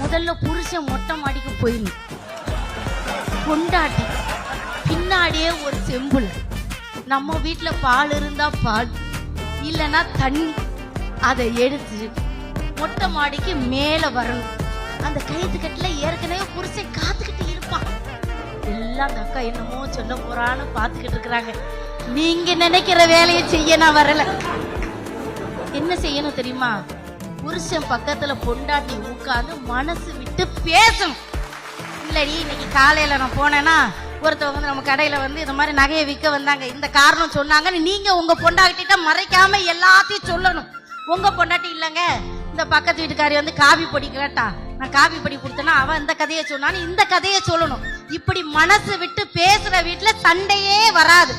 முதல்ல புருஷன் மொட்டை மாடிக்கு போயிடணும், பொண்டாட்டி பின்னாடியே ஒரு செம்புல, நம்ம வீட்டுல பால் இருந்தா பால் இல்லைன்னா தண்ணி, அதை எடுத்து மொட்டை மாடிக்கு மேல வரணும். அந்த கயிற்று கட்டுல ஏற்கனவே புருஷன் காத்துக்கிட்டு இருப்பான். எல்லாம் அந்த அக்கா என்னமோ சொல்ல போறான்னு பாத்துக்கிட்டு இருக்கிறாங்க. நீங்க நினைக்கிற வேலையை செய்ய நான் வரல. என்ன செய்யணும் தெரியுமா? புருஷன் பக்கத்துல பொண்டாட்டி உட்கார்ந்து மனசு விட்டு பேசணும். இல்லடி இன்னைக்கு காலையில நான் போனேன்னா ஒருத்தவங்க வந்து நம்ம கடையில வந்து இந்த மாதிரி நகையை விற்க வந்தாங்க, இந்த காரணம் சொன்னாங்கன்னு நீங்க உங்க பொண்டாட்டிட்ட மறைக்காம எல்லாத்தையும் சொல்லணும். உங்க பொண்டாட்டி இல்லைங்க, இந்த பக்கத்து வீட்டுக்காரி வந்து காபி பொடி கேட்டா, நான் காபி பொடி கொடுத்தேன்னா அவன் இந்த கதையை சொன்னான்னு இந்த கதையை சொல்லணும். இப்படி மனசு விட்டு பேசுற வீட்டுல சண்டையே வராது.